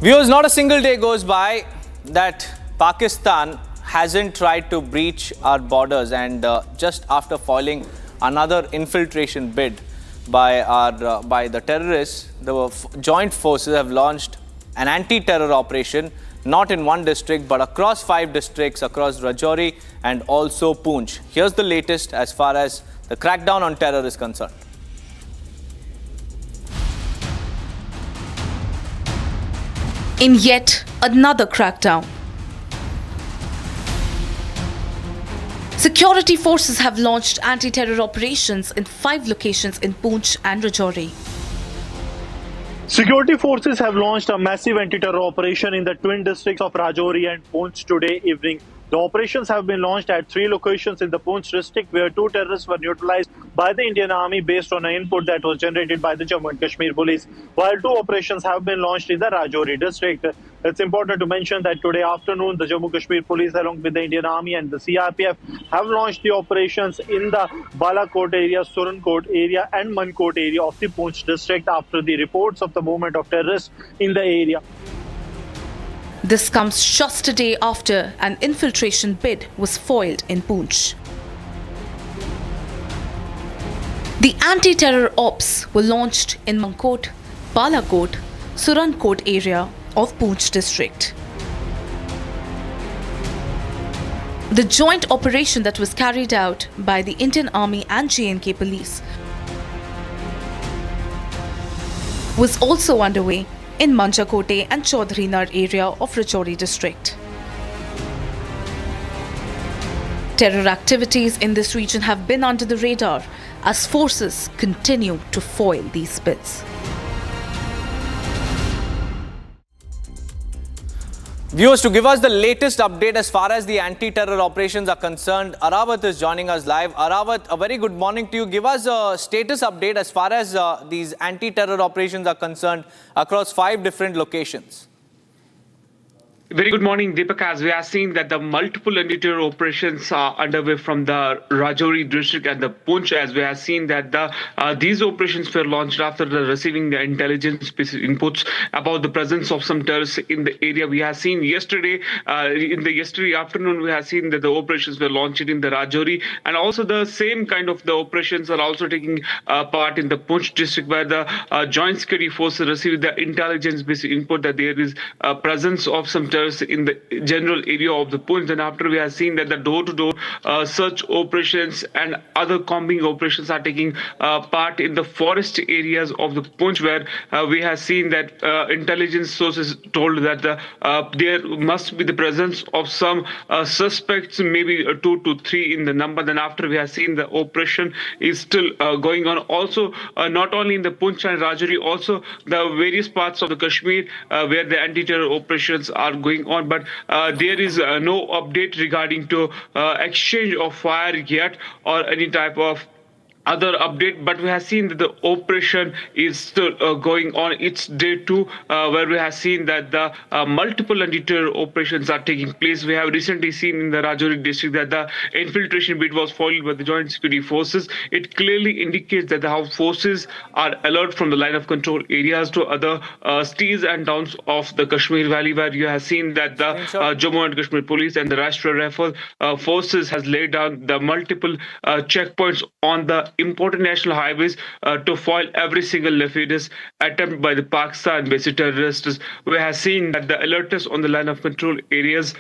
Viewers, not a single day goes by that Pakistan hasn't tried to breach our borders, and just after foiling another infiltration bid by the terrorists, the joint forces have launched an anti-terror operation not in one district but across 5 districts across Rajouri and also Poonch. Here's the latest as far as the crackdown on terror is concerned. In yet another crackdown, security forces have launched anti-terror operations in 5 locations in Poonch and Rajouri. Security forces have launched a massive anti-terror operation in the twin districts of Rajouri and Poonch today evening. The operations have been launched at 3 locations in the Poonch district where 2 terrorists were neutralized by the Indian Army based on an input that was generated by the Jammu and Kashmir police, while 2 operations have been launched in the Rajouri district. It's important to mention that today afternoon, the Jammu Kashmir police along with the Indian Army and the CRPF have launched the operations in the Balakot area, Surankot area and Mankot area of the Poonch district after the reports of the movement of terrorists in the area. This comes just a day after an infiltration bid was foiled in Poonch. The anti-terror ops were launched in Mankot, Balakot, Surankot area of Poonch district. The joint operation that was carried out by the Indian Army and J&K police was also underway in Manjakote and Chaudhrinar area of Rajouri district. Terror activities in this region have been under the radar as forces continue to foil these bids. Viewers, to give us the latest update as far as the anti-terror operations are concerned, Arawat is joining us live. Arawat, a very good morning to you. Give us a status update as far as these anti-terror operations are concerned across 5 different locations. Very good morning, Deepak. As we are seeing that the multiple anti-terror operations are underway from the Rajouri district and the Poonch, as we have seen that these operations were launched after receiving the intelligence inputs about the presence of some terrorists in the area. We have seen yesterday, yesterday afternoon, we have seen that the operations were launched in the Rajouri, and also the same kind of the operations are also taking part in the Poonch district, where the joint security forces received the intelligence-based input that there is presence of some terrorists in the general area of the Poonch. And after we have seen that the door-to-door search operations and other combing operations are taking part in the forest areas of the Poonch, where we have seen that intelligence sources told that there must be the presence of some suspects, maybe 2 to 3 in the number. Then after we have seen the operation is still going on. Also, not only in the Poonch and Rajouri, also the various parts of the Kashmir where the anti-terror operations are going on, but there is no update regarding to exchange of fire yet or any type of other update. But we have seen that the operation is still going on its day 2, where we have seen that the multiple anti-terror operations are taking place. We have recently seen in the Rajouri district that the infiltration bid was foiled by the joint security forces. It clearly indicates that how forces are alert from the line of control areas to other cities and towns of the Kashmir Valley, where you have seen that the Jammu and Kashmir police and the Rajouri Rifle forces has laid down the multiple checkpoints on the important national highways to foil every single nefarious attempt by the Pakistan-based terrorists. We have seen that the alertness on the line of control areas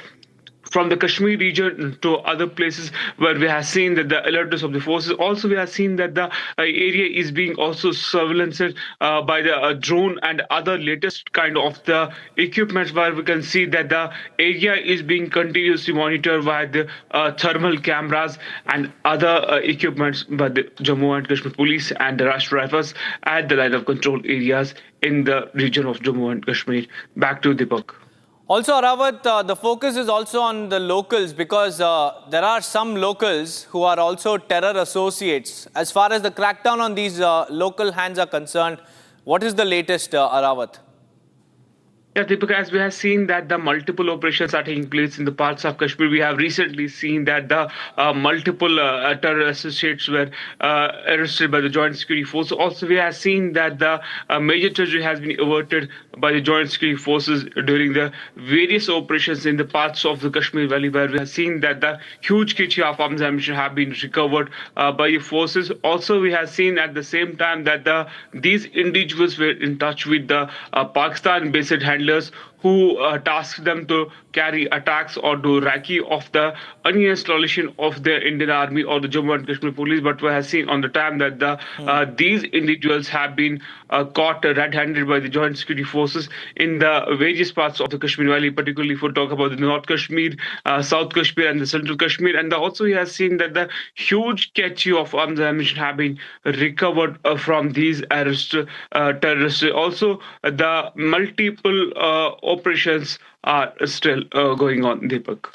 from the Kashmir region to other places, where we have seen that the alertness of the forces. Also, we have seen that the area is being also surveillanced by the drone and other latest kind of the equipment, where we can see that the area is being continuously monitored by the thermal cameras and other equipments by the Jammu and Kashmir police and the Rajouri Rifles at the line of control areas in the region of Jammu and Kashmir. Back to Deepak. Also, Arawat, the focus is also on the locals, because there are some locals who are also terror associates. As far as the crackdown on these local hands are concerned, what is the latest, Arawat? Yeah, Deepak, as we have seen that the multiple operations are taking place in the parts of Kashmir, we have recently seen that the multiple terror associates were arrested by the Joint Security Force. Also, we have seen that the major tragedy has been averted by the Joint Security Forces during the various operations in the parts of the Kashmir Valley, where we have seen that the huge quantity of arms and ammunition have been recovered by the forces. Also, we have seen at the same time that these individuals were in touch with the Pakistan-based handlers who tasked them to carry attacks or do recce of the uninstallation of the Indian Army or the Jammu and Kashmir Police. But we have seen on the time that these individuals have been caught red-handed by the Joint Security Forces in the various parts of the Kashmir Valley, particularly if we talk about the North Kashmir, South Kashmir, and the Central Kashmir. And also, we have seen that the huge cache of arms and ammunition have been recovered from these terrorists. Also, the multiple operations are still going on, Deepak.